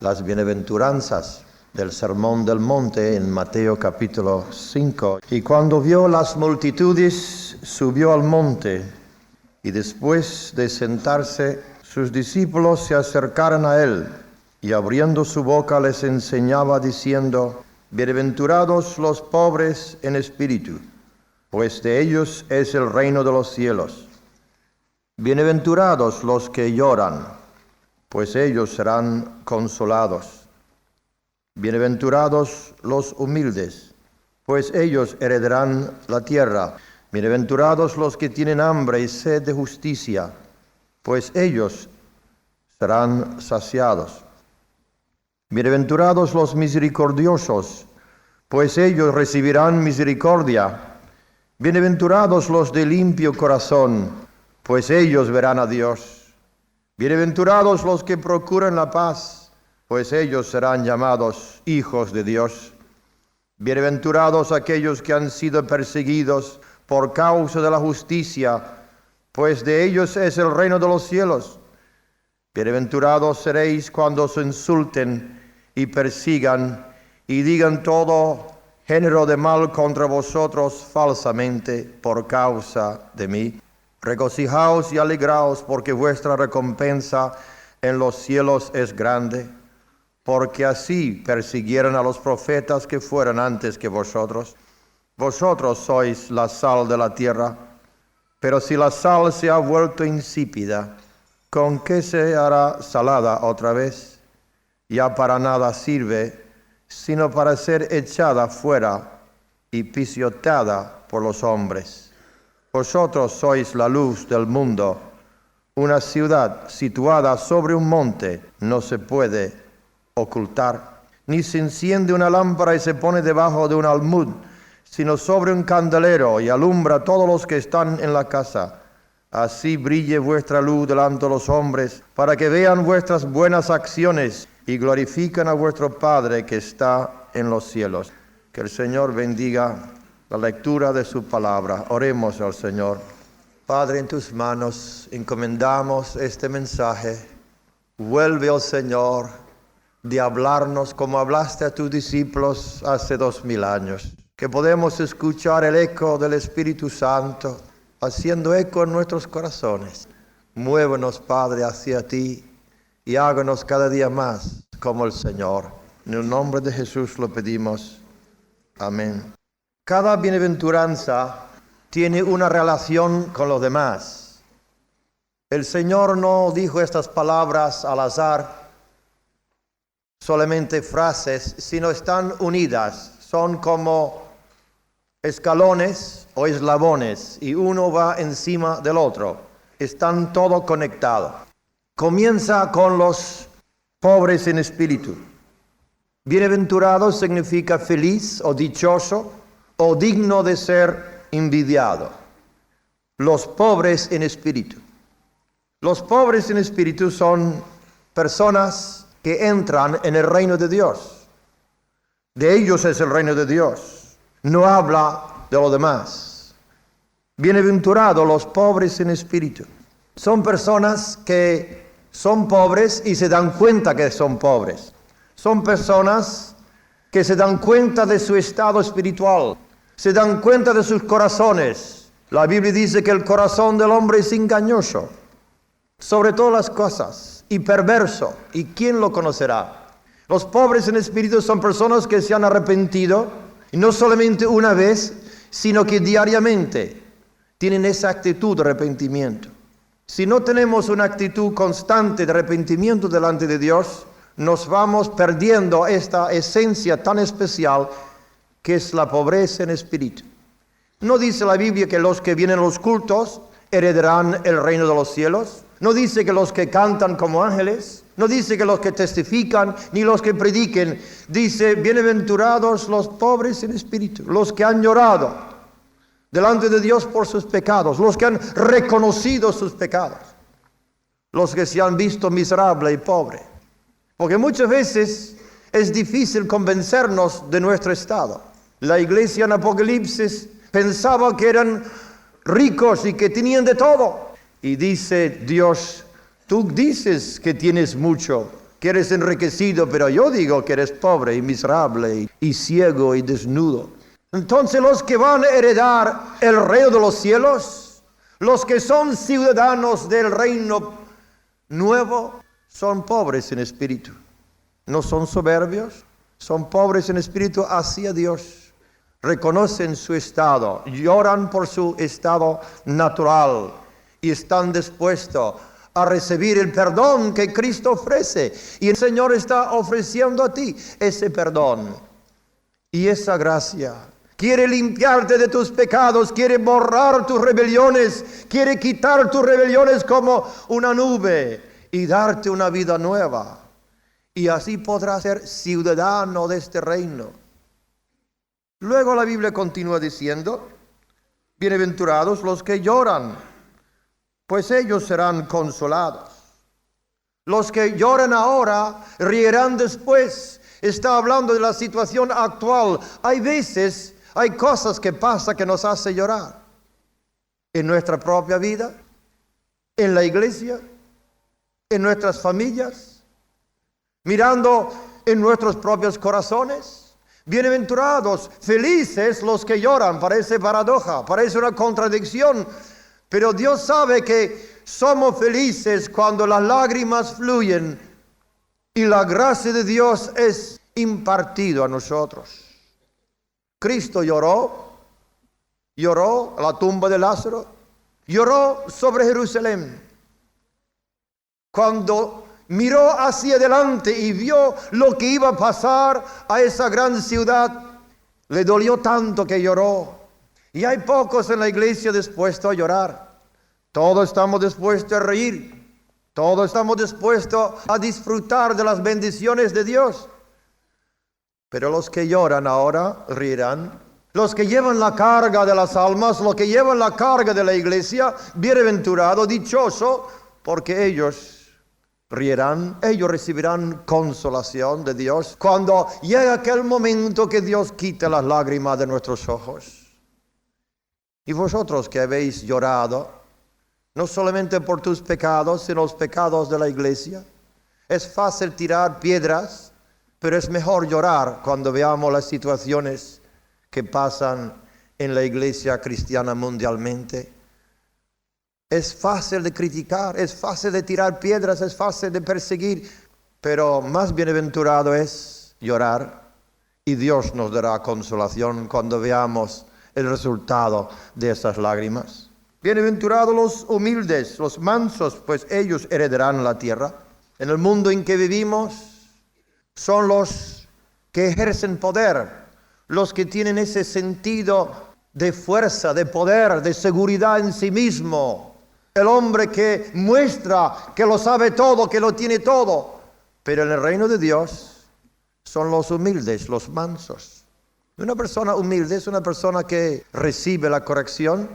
las bienaventuranzas del Sermón del Monte en Mateo capítulo 5. Y cuando vio las multitudes, subió al monte, y después de sentarse, sus discípulos se acercaron a él, y abriendo su boca les enseñaba diciendo: Bienaventurados los pobres en espíritu, pues de ellos es el reino de los cielos. Bienaventurados los que lloran, pues ellos serán consolados. Bienaventurados los humildes, pues ellos heredarán la tierra. Bienaventurados los que tienen hambre y sed de justicia, pues ellos serán saciados. Bienaventurados los misericordiosos, pues ellos recibirán misericordia. Bienaventurados los de limpio corazón, pues ellos verán a Dios. Bienaventurados los que procuran la paz, pues ellos serán llamados hijos de Dios. Bienaventurados aquellos que han sido perseguidos por causa de la justicia, pues de ellos es el reino de los cielos. Bienaventurados seréis cuando os insulten y persigan y digan todo género de mal contra vosotros falsamente por causa de mí. Regocijaos y alegraos, porque vuestra recompensa en los cielos es grande, porque así persiguieron a los profetas que fueron antes que vosotros. Vosotros sois la sal de la tierra, pero si la sal se ha vuelto insípida, ¿con qué se hará salada otra vez? Ya para nada sirve, sino para ser echada fuera y pisoteada por los hombres. Vosotros sois la luz del mundo. Una ciudad situada sobre un monte no se puede ocultar, ni se enciende una lámpara y se pone debajo de un almud, sino sobre un candelero, y alumbra a todos los que están en la casa. Así brille vuestra luz delante de los hombres, para que vean vuestras buenas acciones y glorifiquen a vuestro Padre que está en los cielos. Que el Señor bendiga la lectura de su palabra. Oremos al Señor. Padre, en tus manos encomendamos este mensaje. Vuelve, oh Señor, de hablarnos como hablaste a tus discípulos hace 2000 años. Que podemos escuchar el eco del Espíritu Santo haciendo eco en nuestros corazones. Muévenos, Padre, hacia ti y háganos cada día más como el Señor. En el nombre de Jesús lo pedimos. Amén. Cada bienaventuranza tiene una relación con los demás. El Señor no dijo estas palabras al azar, solamente frases, sino están unidas. Son como escalones o eslabones, y uno va encima del otro. Están todo conectados. Comienza con los pobres en espíritu. Bienaventurado significa feliz o dichoso o digno de ser envidiado. Los pobres en espíritu. Los pobres en espíritu son personas que entran en el reino de Dios. De ellos es el reino de Dios. No habla de lo demás. Bienaventurados los pobres en espíritu. Son personas que son pobres y se dan cuenta que son pobres. Son personas que se dan cuenta de su estado espiritual. Se dan cuenta de sus corazones. La Biblia dice que el corazón del hombre es engañoso sobre todas las cosas y perverso. ¿Y quién lo conocerá? Los pobres en espíritu son personas que se han arrepentido, y no solamente una vez, sino que diariamente tienen esa actitud de arrepentimiento. Si no tenemos una actitud constante de arrepentimiento delante de Dios, nos vamos perdiendo esta esencia tan especial que es la pobreza en espíritu. No dice la Biblia que los que vienen a los cultos heredarán el reino de los cielos. No dice que los que cantan como ángeles. No dice que los que testifican, ni los que prediquen. Dice, bienaventurados los pobres en espíritu, los que han llorado delante de Dios por sus pecados, los que han reconocido sus pecados, los que se han visto miserable y pobre. Porque muchas veces es difícil convencernos de nuestro estado. La iglesia en Apocalipsis pensaba que eran ricos y que tenían de todo. Y dice Dios, tú dices que tienes mucho que eres enriquecido, pero yo digo que eres pobre y miserable y ciego y desnudo. Entonces los que van a heredar el reino de los cielos, los que son ciudadanos del reino nuevo, son pobres en espíritu. No son soberbios, son pobres en espíritu hacia Dios. Reconocen su estado, lloran por su estado natural y están dispuestos a recibir el perdón que Cristo ofrece. Y el Señor está ofreciendo a ti ese perdón y esa gracia. Quiere limpiarte de tus pecados, quiere borrar tus rebeliones, quiere quitar tus rebeliones como una nube y darte una vida nueva. Y así podrás ser ciudadano de este reino. Luego la Biblia continúa diciendo, bienaventurados los que lloran, pues ellos serán consolados. Los que lloran ahora, reirán después. Está hablando de la situación actual. Hay veces, hay cosas que pasan que nos hacen llorar. En nuestra propia vida, en la iglesia, en nuestras familias, mirando en nuestros propios corazones. Bienaventurados, felices los que lloran. Parece paradoja, parece una contradicción. Pero Dios sabe que somos felices cuando las lágrimas fluyen y la gracia de Dios es impartida a nosotros. Cristo lloró a la tumba de Lázaro, lloró sobre Jerusalén. Cuando miró hacia adelante y vio lo que iba a pasar a esa gran ciudad, le dolió tanto que lloró. Y hay pocos en la iglesia dispuestos a llorar. Todos estamos dispuestos a reír. Todos estamos dispuestos a disfrutar de las bendiciones de Dios. Pero los que lloran ahora reirán. Los que llevan la carga de las almas, los que llevan la carga de la iglesia, bienaventurado, dichoso, porque ellos reirán, ellos recibirán consolación de Dios cuando llegue aquel momento que Dios quite las lágrimas de nuestros ojos. Y vosotros que habéis llorado, no solamente por tus pecados, sino los pecados de la iglesia. Es fácil tirar piedras, pero es mejor llorar cuando veamos las situaciones que pasan en la iglesia cristiana mundialmente. Es fácil de criticar, es fácil de tirar piedras, es fácil de perseguir, pero más bienaventurado es llorar y Dios nos dará consolación cuando veamos el resultado de esas lágrimas. Bienaventurados los humildes, los mansos, pues ellos heredarán la tierra. En el mundo en que vivimos son los que ejercen poder, los que tienen ese sentido de fuerza, de poder, de seguridad en sí mismo. El hombre que muestra que lo sabe todo, que lo tiene todo. Pero en el reino de Dios son los humildes, los mansos. Una persona humilde es una persona que recibe la corrección,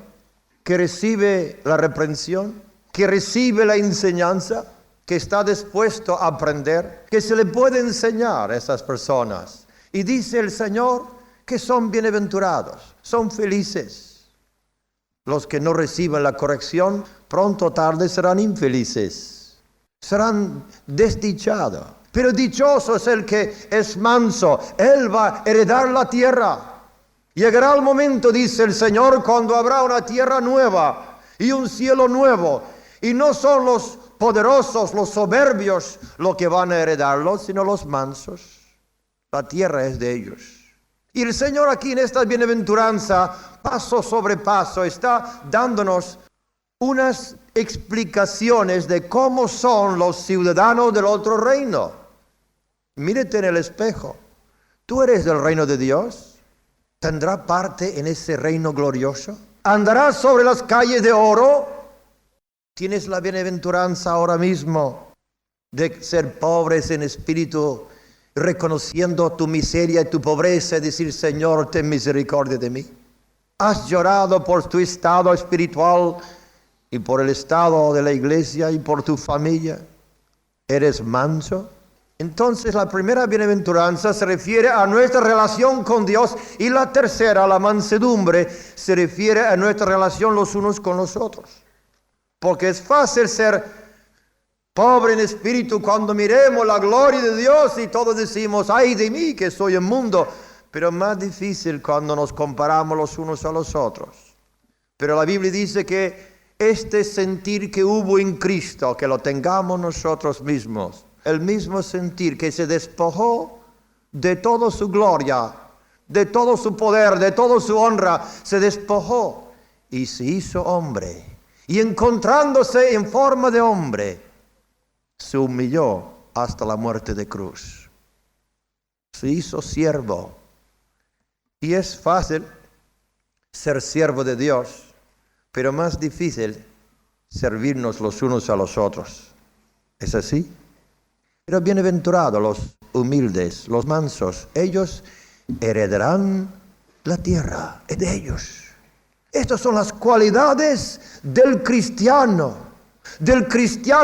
que recibe la reprensión, que recibe la enseñanza, que está dispuesto a aprender, que se le puede enseñar a esas personas. Y dice el Señor que son bienaventurados, son felices. Los que no reciben la corrección, pronto o tarde serán infelices, serán desdichados. Pero dichoso es el que es manso, él va a heredar la tierra. Llegará el momento, dice el Señor, cuando habrá una tierra nueva y un cielo nuevo. Y no son los poderosos, los soberbios, los que van a heredarlo, sino los mansos. La tierra es de ellos. Y el Señor aquí en esta bienaventuranza, paso sobre paso, está dándonos unas explicaciones de cómo son los ciudadanos del otro reino. Mírate en el espejo. ¿Tú eres del reino de Dios? ¿Tendrás parte en ese reino glorioso? ¿Andarás sobre las calles de oro? ¿Tienes la bienaventuranza ahora mismo de ser pobres en espíritu, reconociendo tu miseria y tu pobreza y decir, Señor, ten misericordia de mí? ¿Has llorado por tu estado espiritual y por el estado de la iglesia y por tu familia? ¿Eres manso? Entonces la primera bienaventuranza se refiere a nuestra relación con Dios y la tercera, la mansedumbre, se refiere a nuestra relación los unos con los otros. Porque es fácil ser Pobre en espíritu cuando miremos la gloria de Dios y todos decimos, ay de mí que soy inmundo. Pero más difícil cuando nos comparamos los unos a los otros. Pero la Biblia dice que este sentir que hubo en Cristo, que lo tengamos nosotros mismos, el mismo sentir que se despojó de toda su gloria, de todo su poder, de toda su honra, se despojó y se hizo hombre. Y encontrándose en forma de hombre, se humilló hasta la muerte de cruz. Se hizo siervo. Y es fácil ser siervo de Dios, pero más difícil servirnos los unos a los otros. ¿Es así? Pero bienaventurados los humildes, los mansos, ellos heredarán la tierra, es de ellos. Estas son las cualidades del cristiano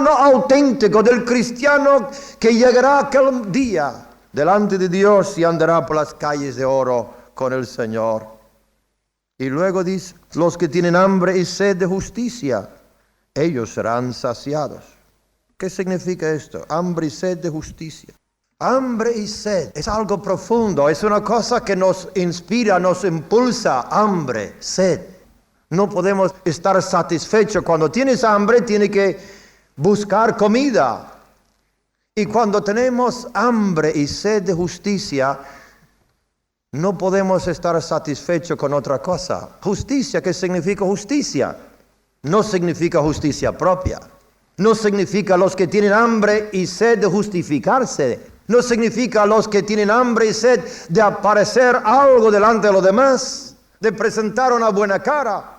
auténtico, del cristiano que llegará aquel día delante de Dios y andará por las calles de oro con el Señor. Y luego dice, los que tienen hambre y sed de justicia, ellos serán saciados. ¿Qué significa esto? Hambre y sed de justicia. Hambre y sed es algo profundo, es una cosa que nos inspira, nos impulsa. Hambre, sed. No podemos estar satisfechos. Cuando tienes hambre, tienes que buscar comida. Y cuando tenemos hambre y sed de justicia, no podemos estar satisfechos con otra cosa. Justicia, ¿qué significa justicia? No significa justicia propia. No significa los que tienen hambre y sed de justificarse. No significa los que tienen hambre y sed de aparecer algo delante de los demás, de presentar una buena cara.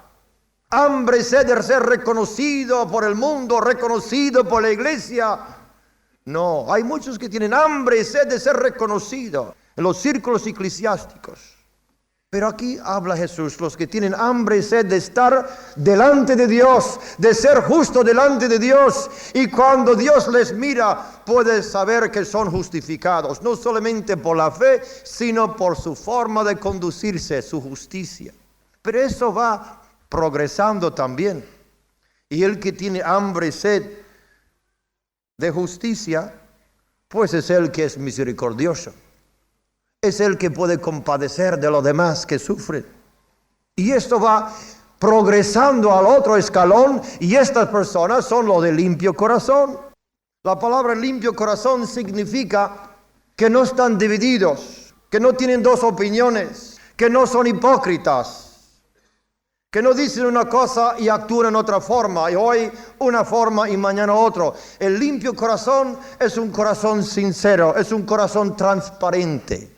Hambre y sed de ser reconocido por el mundo, reconocido por la iglesia. No, hay muchos que tienen hambre y sed de ser reconocidos en los círculos eclesiásticos. Pero aquí habla Jesús, los que tienen hambre y sed de estar delante de Dios, de ser justo delante de Dios. Y cuando Dios les mira, puede saber que son justificados, no solamente por la fe, sino por su forma de conducirse, su justicia. Pero eso va progresando también. Y el que tiene hambre y sed de justicia, pues es el que es misericordioso. Es el que puede compadecer de los demás que sufren. Y esto va progresando al otro escalón, y estas personas son los de limpio corazón. La palabra limpio corazón significa que no están divididos, que no tienen dos opiniones, que no son hipócritas, que no dicen una cosa y actúan en otra forma, y hoy una forma y mañana otro. El limpio corazón es un corazón sincero, es un corazón transparente.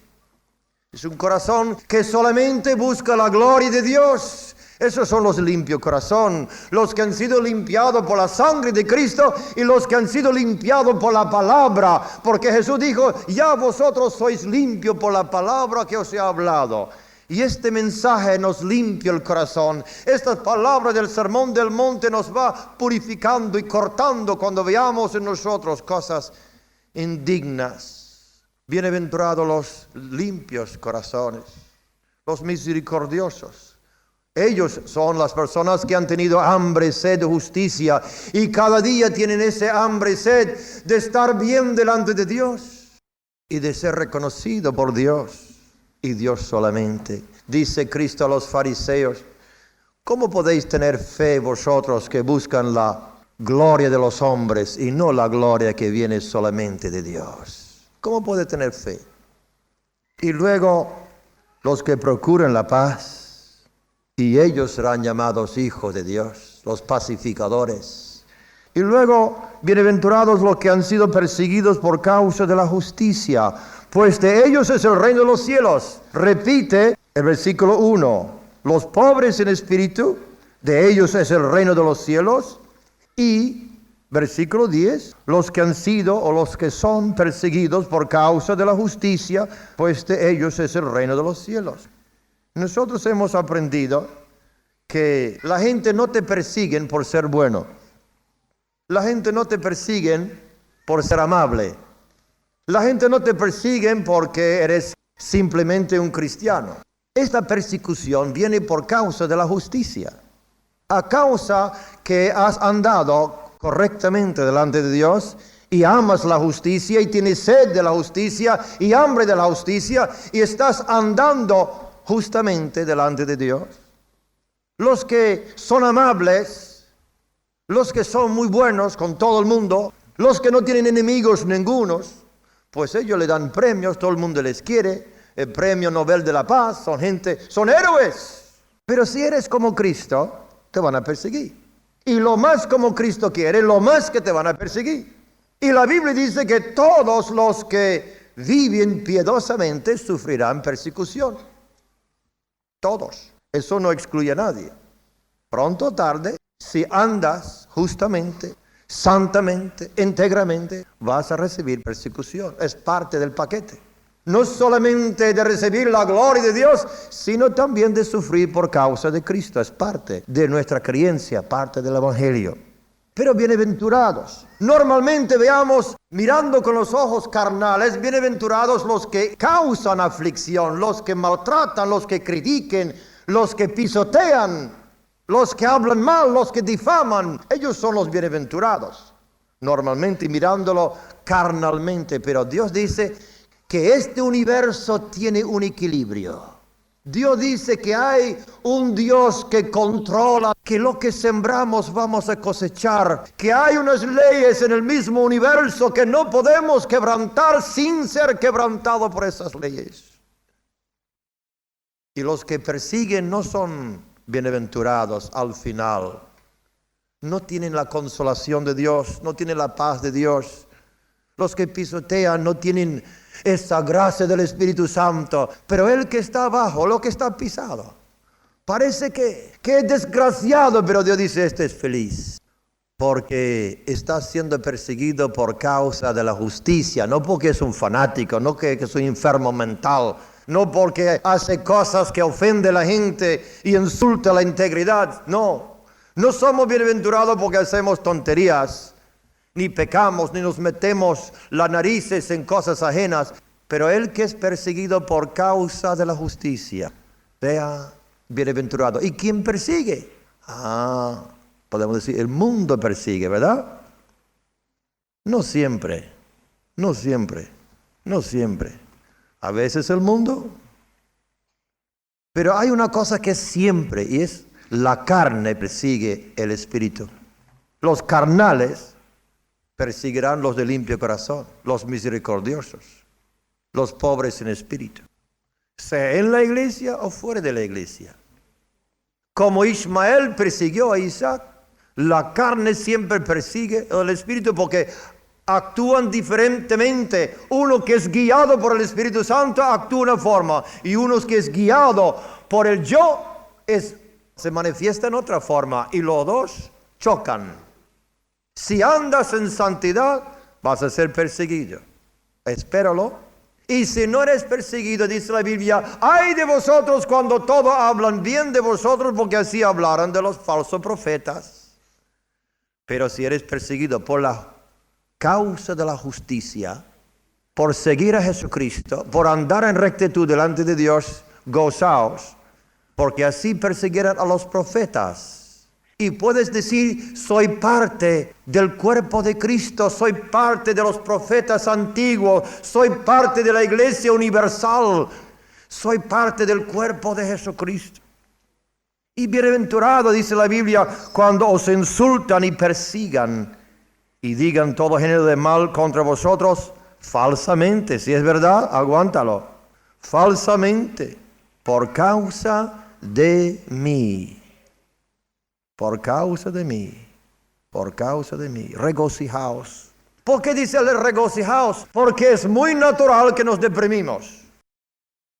Es un corazón que solamente busca la gloria de Dios. Esos son los limpios corazón, los que han sido limpiados por la sangre de Cristo y los que han sido limpiados por la palabra. Porque Jesús dijo, ya vosotros sois limpios por la palabra que os he hablado. Y este mensaje nos limpia el corazón. Estas palabras del Sermón del Monte nos va purificando y cortando cuando veamos en nosotros cosas indignas. Bienaventurados los limpios corazones, los misericordiosos. Ellos son las personas que han tenido hambre y sed de justicia y cada día tienen ese hambre y sed de estar bien delante de Dios y de ser reconocido por Dios y Dios solamente. Dice Cristo a los fariseos, ¿cómo podéis tener fe vosotros que buscan la gloria de los hombres y no la gloria que viene solamente de Dios? ¿Cómo puede tener fe? Y luego los que procuran la paz, y ellos serán llamados hijos de Dios, los pacificadores. Y luego, bienaventurados los que han sido perseguidos por causa de la justicia, pues de ellos es el reino de los cielos. Repite el versículo 1, los pobres en espíritu, de ellos es el reino de los cielos. Y versículo 10, los que han sido o los que son perseguidos por causa de la justicia, pues de ellos es el reino de los cielos. Nosotros hemos aprendido que la gente no te persigue por ser bueno. La gente no te persigue por ser amable. La gente no te persigue porque eres simplemente un cristiano. Esta persecución viene por causa de la justicia. A causa que has andado correctamente delante de Dios y amas la justicia y tienes sed de la justicia y hambre de la justicia y estás andando justamente delante de Dios. Los que son amables, los que son muy buenos con todo el mundo, los que no tienen enemigos ningunos, pues ellos le dan premios, todo el mundo les quiere, el premio Nobel de la Paz, son héroes. Pero si eres como Cristo, te van a perseguir. Y lo más como Cristo quiere, lo más que te van a perseguir. Y la Biblia dice que todos los que viven piadosamente sufrirán persecución. Todos. Eso no excluye a nadie. Pronto o tarde, si andas justamente, santamente, íntegramente, vas a recibir persecución. Es parte del paquete. No solamente de recibir la gloria de Dios, sino también de sufrir por causa de Cristo. Es parte de nuestra creencia, parte del Evangelio. Pero bienaventurados. Normalmente veamos, mirando con los ojos carnales, bienaventurados los que causan aflicción, los que maltratan, los que critiquen, los que pisotean, los que hablan mal, los que difaman. Ellos son los bienaventurados. Normalmente mirándolo carnalmente, pero Dios dice que este universo tiene un equilibrio. Dios dice que hay un Dios que controla, que lo que sembramos vamos a cosechar, que hay unas leyes en el mismo universo que no podemos quebrantar sin ser quebrantados por esas leyes. Y los que persiguen no son bienaventurados al final. No tienen la consolación de Dios, no tienen la paz de Dios. Los que pisotean no tienen esa gracia del Espíritu Santo, pero el que está abajo, lo que está pisado, parece que es desgraciado, pero Dios dice, este es feliz, porque está siendo perseguido por causa de la justicia, no porque es un fanático, no que es un enfermo mental, no porque hace cosas que ofenden a la gente y insulta la integridad, no somos bienaventurados porque hacemos tonterías, ni pecamos, ni nos metemos las narices en cosas ajenas. Pero el que es perseguido por causa de la justicia, sea bienaventurado. ¿Y quién persigue? Podemos decir, el mundo persigue, ¿verdad? No siempre. A veces el mundo. Pero hay una cosa que es siempre, y es la carne persigue el espíritu. Los carnales perseguirán los de limpio corazón, los misericordiosos, los pobres en espíritu, sea en la iglesia o fuera de la iglesia. Como Ismael persiguió a Isaac, la carne siempre persigue al espíritu porque actúan diferentemente. Uno que es guiado por el Espíritu Santo actúa de una forma y uno que es guiado por el yo se manifiesta en otra forma y los dos chocan. Si andas en santidad, vas a ser perseguido. Espéralo. Y si no eres perseguido, dice la Biblia, ay de vosotros cuando todos hablan bien de vosotros, porque así hablaron de los falsos profetas. Pero si eres perseguido por la causa de la justicia, por seguir a Jesucristo, por andar en rectitud delante de Dios, gozaos, porque así persiguieron a los profetas. Y puedes decir, soy parte del cuerpo de Cristo, soy parte de los profetas antiguos, soy parte de la iglesia universal, soy parte del cuerpo de Jesucristo. Y bienaventurado, dice la Biblia, cuando os insultan y persigan y digan todo género de mal contra vosotros, falsamente, si es verdad, aguántalo, falsamente, por causa de mí. Por causa de mí, regocijaos. ¿Por qué dice el regocijaos? Porque es muy natural que nos deprimimos.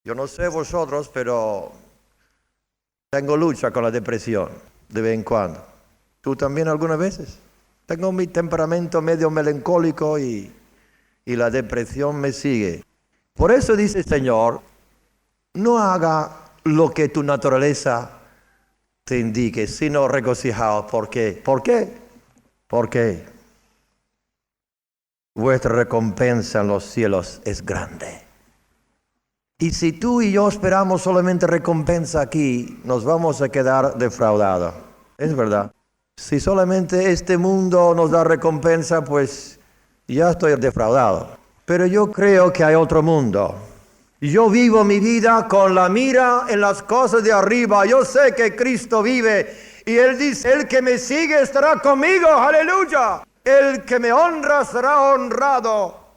Yo no sé vosotros, pero tengo lucha con la depresión de vez en cuando. ¿Tú también algunas veces? Tengo mi temperamento medio melancólico y la depresión me sigue. Por eso dice el Señor, no haga lo que tu naturaleza te indique, sino regocijaos. ¿Por qué? Porque vuestra recompensa en los cielos es grande. Y si tú y yo esperamos solamente recompensa aquí, nos vamos a quedar defraudados. Es verdad. Si solamente este mundo nos da recompensa, pues ya estoy defraudado. Pero yo creo que hay otro mundo. Yo vivo mi vida con la mira en las cosas de arriba. Yo sé que Cristo vive. Y Él dice, el que me sigue estará conmigo. ¡Aleluya! El que me honra será honrado.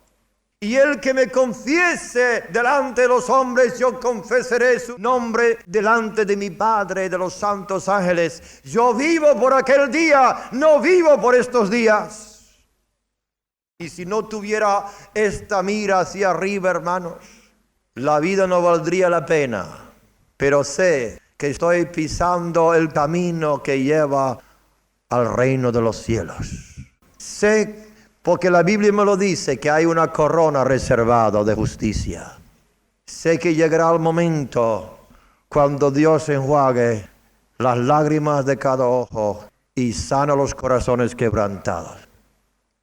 Y el que me confiese delante de los hombres, yo confesaré su nombre delante de mi Padre y de los santos ángeles. Yo vivo por aquel día, no vivo por estos días. Y si no tuviera esta mira hacia arriba, hermanos, la vida no valdría la pena. Pero sé que estoy pisando el camino que lleva al reino de los cielos. Sé, porque la Biblia me lo dice, que hay una corona reservada de justicia. Sé que llegará el momento cuando Dios enjuague las lágrimas de cada ojo y sana los corazones quebrantados.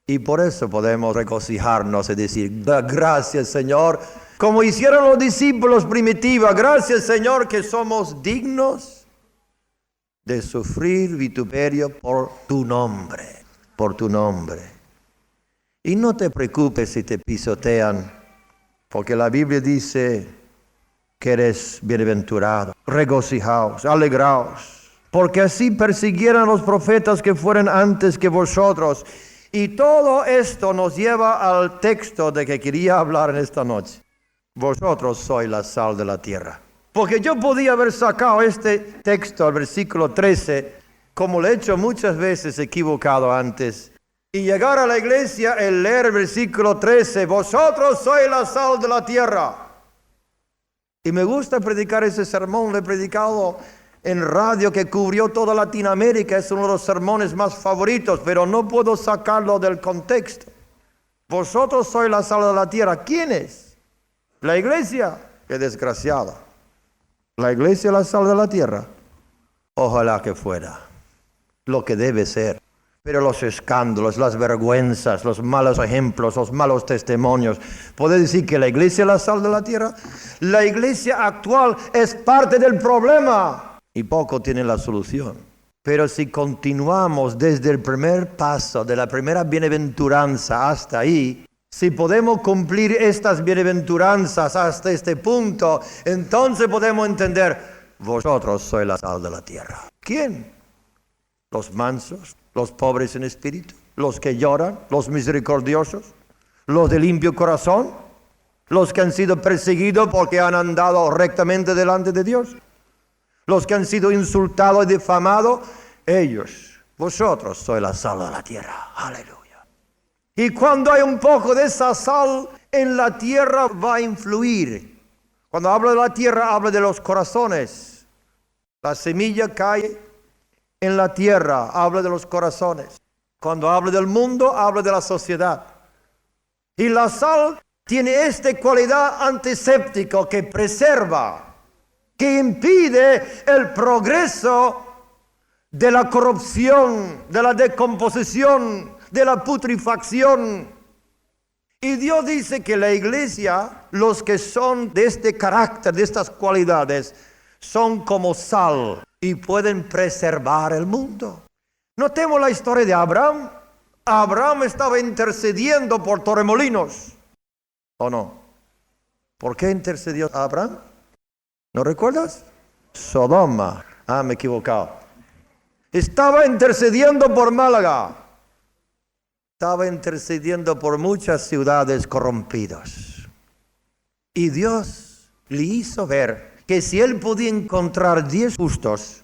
Y por eso podemos regocijarnos y decir, gracias Señor, como hicieron los discípulos primitivos, gracias Señor que somos dignos de sufrir vituperio por tu nombre, por tu nombre. Y no te preocupes si te pisotean, porque la Biblia dice que eres bienaventurado. Regocijaos, alegraos, porque así persiguieron los profetas que fueron antes que vosotros. Y todo esto nos lleva al texto de que quería hablar en esta noche. Vosotros sois la sal de la tierra. Porque yo podía haber sacado este texto, el versículo 13, como lo he hecho muchas veces equivocado antes, y llegar a la iglesia y leer el versículo 13, vosotros sois la sal de la tierra. Y me gusta predicar ese sermón, lo he predicado en radio que cubrió toda Latinoamérica, es uno de los sermones más favoritos, pero no puedo sacarlo del contexto. Vosotros sois la sal de la tierra. ¿Quién es? La iglesia. Qué desgraciada. La iglesia es la sal de la tierra. Ojalá que fuera lo que debe ser. Pero los escándalos, las vergüenzas, los malos ejemplos, los malos testimonios, ¿puede decir que la iglesia es la sal de la tierra? La iglesia actual es parte del problema y poco tiene la solución. Pero si continuamos desde el primer paso de la primera bienaventuranza hasta ahí, si podemos cumplir estas bienaventuranzas hasta este punto, entonces podemos entender, vosotros sois la sal de la tierra. ¿Quién? Los mansos, los pobres en espíritu, los que lloran, los misericordiosos, los de limpio corazón, los que han sido perseguidos porque han andado rectamente delante de Dios, los que han sido insultados y difamados, ellos, vosotros sois la sal de la tierra. Aleluya. Y cuando hay un poco de esa sal en la tierra va a influir. Cuando habla de la tierra, habla de los corazones. La semilla cae en la tierra, habla de los corazones. Cuando habla del mundo, habla de la sociedad. Y la sal tiene esta cualidad antiséptica que preserva, que impide el progreso de la corrupción, de la decomposición, de la putrefacción. Y Dios dice que la iglesia, los que son de este carácter, de estas cualidades, son como sal y pueden preservar el mundo. Notemos la historia de Abraham. Abraham estaba intercediendo por Torremolinos, ¿o no? ¿Por qué intercedió Abraham? ¿No recuerdas? Sodoma. Me he equivocado. Estaba intercediendo por Málaga. Estaba intercediendo por muchas ciudades corrompidas. Y Dios le hizo ver que si él podía encontrar 10 justos,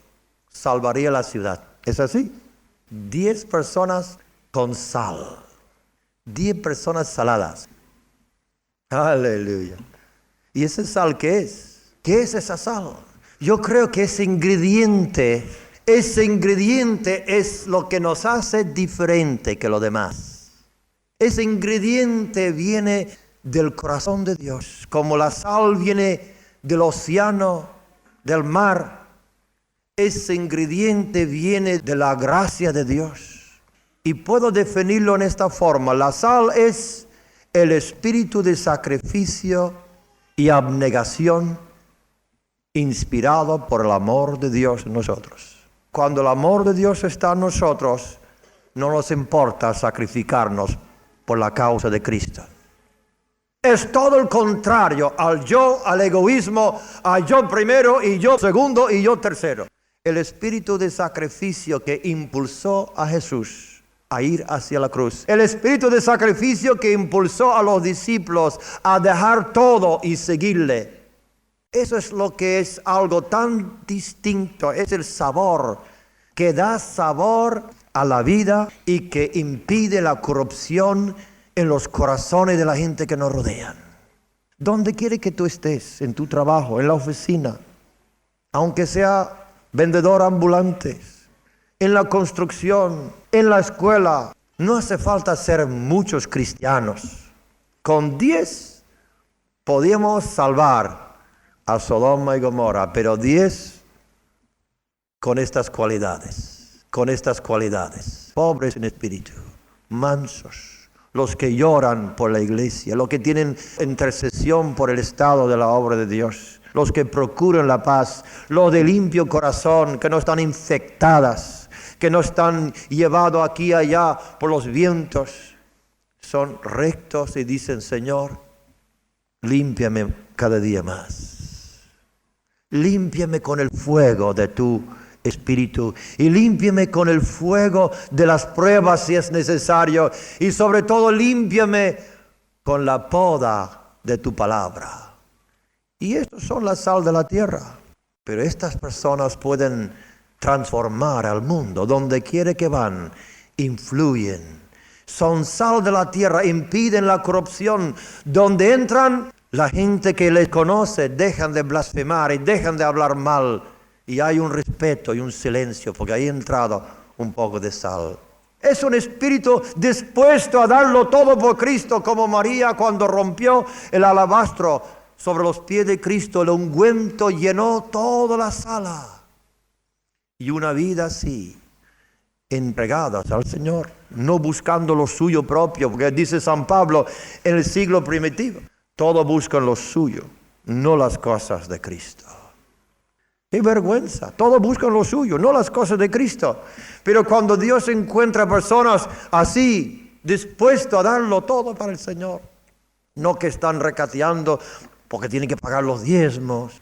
salvaría la ciudad. ¿Es así? 10 personas con sal. 10 personas saladas. Aleluya. ¿Y esa sal qué es? ¿Qué es esa sal? Yo creo que ese ingrediente es lo que nos hace diferente que lo demás. Ese ingrediente viene del corazón de Dios, como la sal viene del océano, del mar. Ese ingrediente viene de la gracia de Dios. Y puedo definirlo en esta forma. La sal es el espíritu de sacrificio y abnegación inspirado por el amor de Dios en nosotros. Cuando el amor de Dios está en nosotros, no nos importa sacrificarnos por la causa de Cristo. Es todo el contrario al yo, al egoísmo, al yo primero y yo segundo y yo tercero. El espíritu de sacrificio que impulsó a Jesús a ir hacia la cruz. El espíritu de sacrificio que impulsó a los discípulos a dejar todo y seguirle. Eso es lo que es algo tan distinto. Es el sabor que da sabor a la vida y que impide la corrupción en los corazones de la gente que nos rodean. Donde quiere que tú estés, en tu trabajo, en la oficina, aunque sea vendedor ambulante, en la construcción, en la escuela, no hace falta ser muchos cristianos. Con 10 podíamos salvar a Sodoma y Gomorra, pero 10 con estas cualidades, pobres en espíritu, mansos, los que lloran por la iglesia, los que tienen intercesión por el estado de la obra de Dios, los que procuran la paz, los de limpio corazón, que no están infectadas, que no están llevados aquí y allá por los vientos, son rectos y dicen: Señor, límpiame cada día más. Límpiame con el fuego de tu Espíritu y límpiame con el fuego de las pruebas si es necesario, y sobre todo límpiame con la poda de tu palabra. Y estos son la sal de la tierra, pero estas personas pueden transformar al mundo. Donde quiera que van, influyen. Son sal de la tierra, impiden la corrupción. Donde entran, la gente que les conoce dejan de blasfemar y dejan de hablar mal. Y hay un respeto y un silencio, porque ahí ha entrado un poco de sal. Es un espíritu dispuesto a darlo todo por Cristo, como María cuando rompió el alabastro sobre los pies de Cristo. El ungüento llenó toda la sala. Y una vida así, entregadas al Señor, no buscando lo suyo propio, porque dice San Pablo en el siglo primitivo, todos buscan lo suyo, no las cosas de Cristo. ¡Qué vergüenza! Todos buscan lo suyo, no las cosas de Cristo. Pero cuando Dios encuentra personas así, dispuestas a darlo todo para el Señor, no que están recateando porque tienen que pagar los diezmos.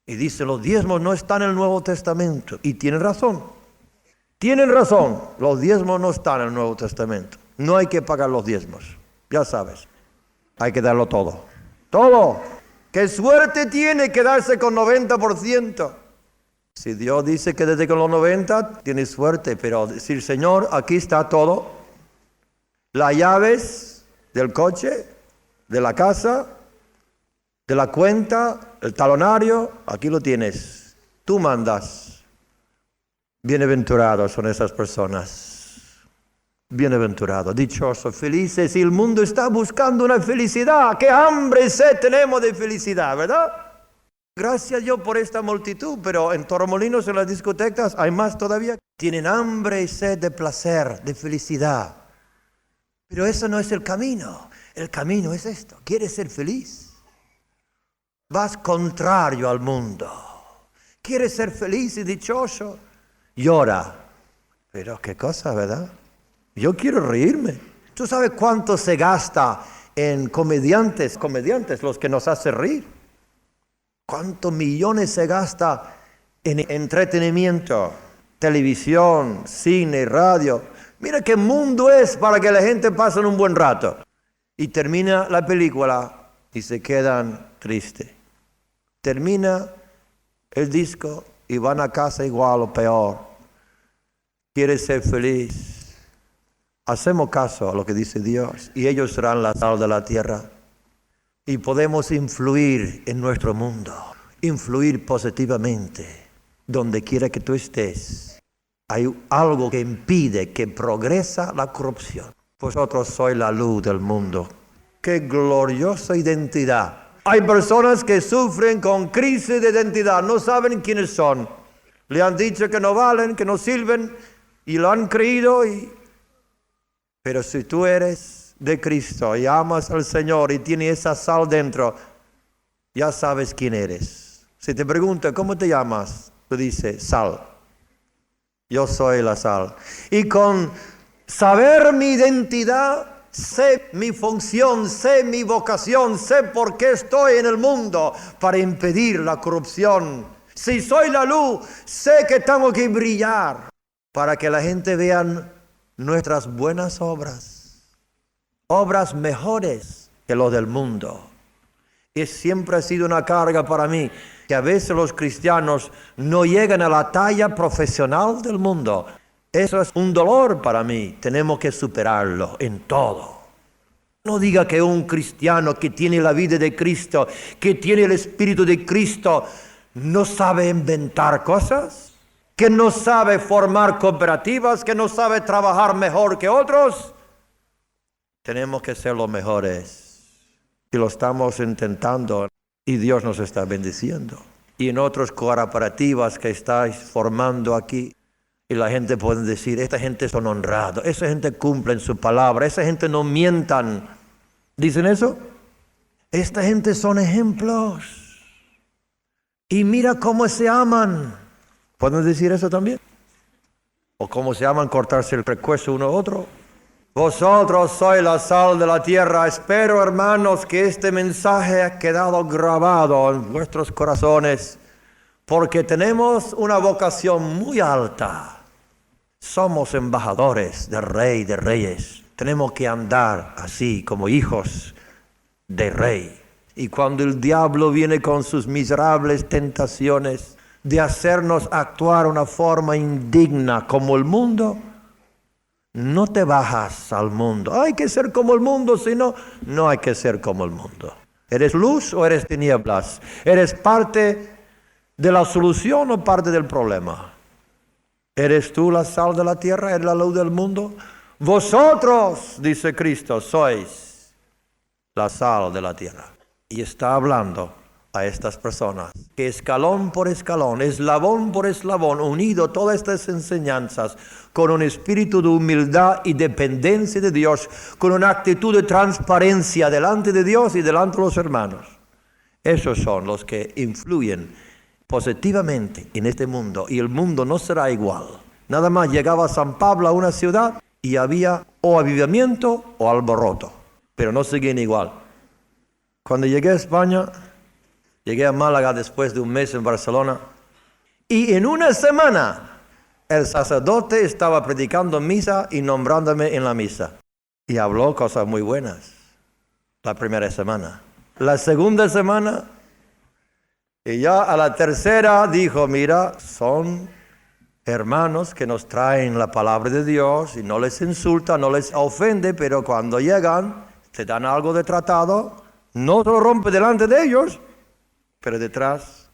Y dice, los diezmos no están en el Nuevo Testamento. Y tienen razón. Tienen razón. Los diezmos no están en el Nuevo Testamento. No hay que pagar los diezmos. Ya sabes. Hay que darlo todo. Todo. ¡Qué suerte tiene quedarse con 90%! Si Dios dice que desde con los 90 tiene suerte, pero decir, Señor, aquí está todo. Las llaves del coche, de la casa, de la cuenta, el talonario, aquí lo tienes. Tú mandas. Bienaventurados son esas personas. Bienaventurados, dichosos, felices. Y el mundo está buscando una felicidad. ¡Qué hambre y sed tenemos de felicidad!, ¿verdad? Gracias yo por esta multitud, pero en Torremolinos, en las discotecas, hay más todavía. Tienen hambre y sed de placer, de felicidad. Pero eso no es el camino. El camino es esto. ¿Quieres ser feliz? Vas contrario al mundo. ¿Quieres ser feliz y dichoso? Llora. Pero qué cosa, ¿verdad? Yo quiero reírme. ¿Tú sabes cuánto se gasta en comediantes, los que nos hacen reír? ¿Cuántos millones se gasta en entretenimiento, televisión, cine, radio? Mira qué mundo es para que la gente pase un buen rato. Y termina la película y se quedan tristes. Termina el disco y van a casa igual o peor. ¿Quieres ser feliz? Hacemos caso a lo que dice Dios y ellos serán la sal de la tierra. Y podemos influir en nuestro mundo, influir positivamente donde quiera que tú estés. Hay algo que impide que progresa la corrupción. Vosotros sois la luz del mundo. ¡Qué gloriosa identidad! Hay personas que sufren con crisis de identidad, no saben quiénes son. Le han dicho que no valen, que no sirven y lo han creído. Pero si tú eres de Cristo y amas al Señor y tienes esa sal dentro, ya sabes quién eres. Si te pregunta, ¿cómo te llamas? Tú dices, sal. Yo soy la sal. Y con saber mi identidad, sé mi función, sé mi vocación, sé por qué estoy en el mundo, para impedir la corrupción. Si soy la luz, sé que tengo que brillar para que la gente vea nuestras buenas obras, obras mejores que los del mundo. Y siempre ha sido una carga para mí que a veces los cristianos no llegan a la talla profesional del mundo. Eso es un dolor para mí. Tenemos que superarlo en todo. No diga que un cristiano que tiene la vida de Cristo, que tiene el Espíritu de Cristo, no sabe inventar cosas, que no sabe formar cooperativas, que no sabe trabajar mejor que otros. Tenemos que ser los mejores. Y lo estamos intentando y Dios nos está bendiciendo. Y en otras cooperativas que estáis formando aquí, y la gente puede decir, esta gente son honrados, esa gente cumple en su palabra, esa gente no mientan. ¿Dicen eso? Esta gente son ejemplos. Y mira cómo se aman. ¿Pueden decir eso también? O cómo se aman cortarse el pescuezo uno a otro. Vosotros sois la sal de la tierra. Espero, hermanos, que este mensaje ha quedado grabado en vuestros corazones, porque tenemos una vocación muy alta. Somos embajadores del Rey de Reyes. Tenemos que andar así como hijos de Rey. Y cuando el diablo viene con sus miserables tentaciones de hacernos actuar de una forma indigna como el mundo, no te bajas al mundo. Hay que ser como el mundo, si no, no hay que ser como el mundo. ¿Eres luz o eres tinieblas? ¿Eres parte de la solución o parte del problema? ¿Eres tú la sal de la tierra? ¿Eres la luz del mundo? Vosotros, dice Cristo, sois la sal de la tierra. Y está hablando a estas personas que escalón por escalón, eslabón por eslabón, unido todas estas enseñanzas con un espíritu de humildad y dependencia de Dios, con una actitud de transparencia delante de Dios y delante de los hermanos. Esos son los que influyen positivamente en este mundo, y el mundo no será igual. Nada más llegaba San Pablo a una ciudad y había o avivamiento o alboroto, pero no seguían igual. Cuando llegué a España, llegué a Málaga después de un mes en Barcelona, y en una semana el sacerdote estaba predicando misa y nombrándome en la misa. Y habló cosas muy buenas la primera semana. La segunda semana, y ya a la tercera dijo, mira, son hermanos que nos traen la palabra de Dios y no les insulta, no les ofende, pero cuando llegan, te dan algo de tratado, no se lo rompe delante de ellos, pero detrás.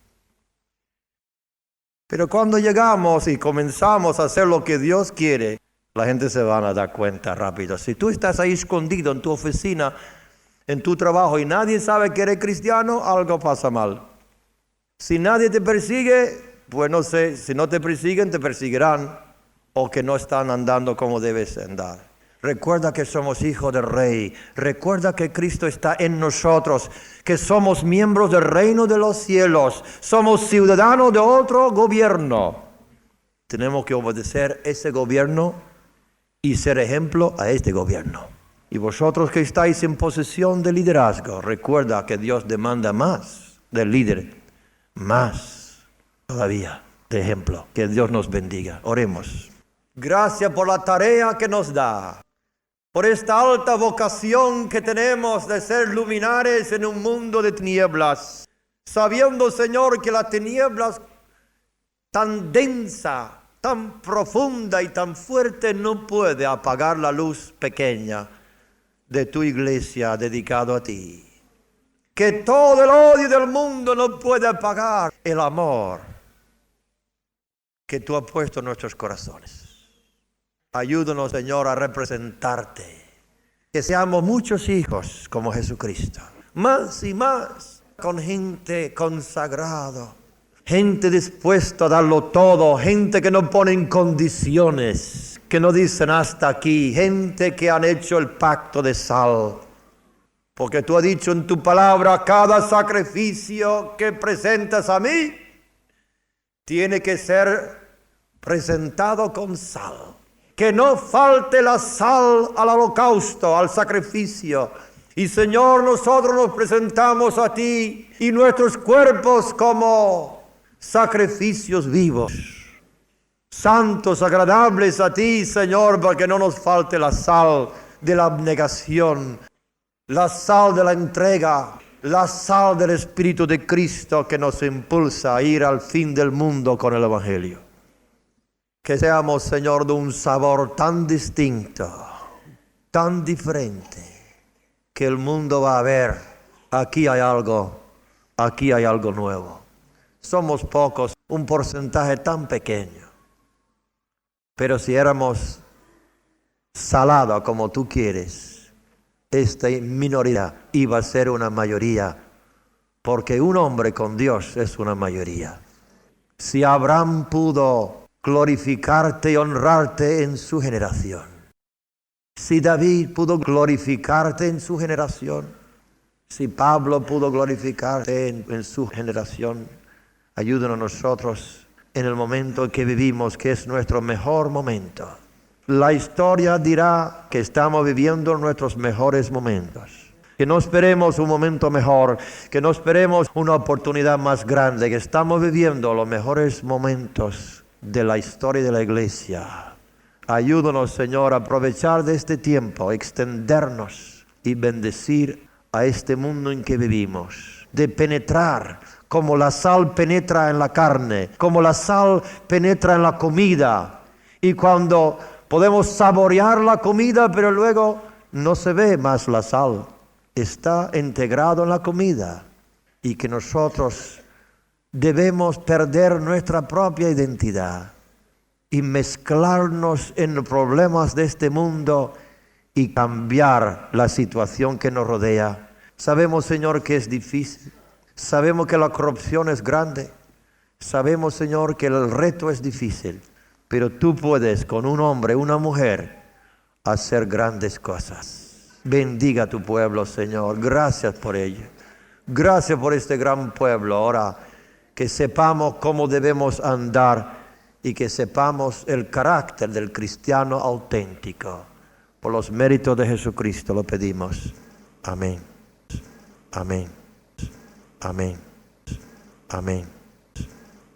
Pero cuando llegamos y comenzamos a hacer lo que Dios quiere, la gente se van a dar cuenta rápido. Si tú estás ahí escondido en tu oficina, en tu trabajo, y nadie sabe que eres cristiano, algo pasa mal. Si nadie te persigue, pues no sé, si no te persiguen, te perseguirán, o que no están andando como debes andar. Recuerda que somos hijos del Rey. Recuerda que Cristo está en nosotros, que somos miembros del reino de los cielos. Somos ciudadanos de otro gobierno. Tenemos que obedecer ese gobierno y ser ejemplo a este gobierno. Y vosotros que estáis en posesión de liderazgo, recuerda que Dios demanda más del líder, más todavía de ejemplo. Que Dios nos bendiga. Oremos. Gracias por la tarea que nos da, por esta alta vocación que tenemos de ser luminares en un mundo de tinieblas, sabiendo, Señor, que la tinieblas tan densa, tan profunda y tan fuerte no puede apagar la luz pequeña de tu iglesia dedicado a ti. Que todo el odio del mundo no puede apagar el amor que tú has puesto en nuestros corazones. Ayúdanos, Señor, a representarte. Que seamos muchos hijos como Jesucristo. Más y más, con gente consagrada. Gente dispuesta a darlo todo. Gente que no pone en condiciones. Que no dicen hasta aquí. Gente que han hecho el pacto de sal. Porque tú has dicho en tu palabra, cada sacrificio que presentas a mí tiene que ser presentado con sal. Que no falte la sal al holocausto, al sacrificio. Y Señor, nosotros nos presentamos a ti y nuestros cuerpos como sacrificios vivos, santos, agradables a ti, Señor, para que no nos falte la sal de la abnegación, la sal de la entrega, la sal del Espíritu de Cristo que nos impulsa a ir al fin del mundo con el Evangelio. Que seamos, Señor, de un sabor tan distinto, tan diferente, que el mundo va a ver, aquí hay algo nuevo. Somos pocos, un porcentaje tan pequeño. Pero si éramos salados como tú quieres, esta minoría iba a ser una mayoría, porque un hombre con Dios es una mayoría. Si Abraham pudo glorificarte y honrarte en su generación, si David pudo glorificarte en su generación, si Pablo pudo glorificarte en su generación, ayúdanos a nosotros en el momento en que vivimos, que es nuestro mejor momento. La historia dirá que estamos viviendo nuestros mejores momentos. Que no esperemos un momento mejor, que no esperemos una oportunidad más grande, que estamos viviendo los mejores momentos de la historia de la iglesia. Ayúdanos, Señor, a aprovechar de este tiempo, extendernos y bendecir a este mundo en que vivimos. De penetrar como la sal penetra en la carne, como la sal penetra en la comida. Y cuando podemos saborear la comida, pero luego no se ve más la sal. Está integrado en la comida. Y que nosotros debemos perder nuestra propia identidad y mezclarnos en los problemas de este mundo y cambiar la situación que nos rodea. Sabemos, Señor, que es difícil. Sabemos que la corrupción es grande. Sabemos, Señor, que el reto es difícil. Pero tú puedes, con un hombre, una mujer, hacer grandes cosas. Bendiga a tu pueblo, Señor. Gracias por ello. Gracias por este gran pueblo. Ahora que sepamos cómo debemos andar y que sepamos el carácter del cristiano auténtico. Por los méritos de Jesucristo lo pedimos. Amén. Amén. Amén. Amén.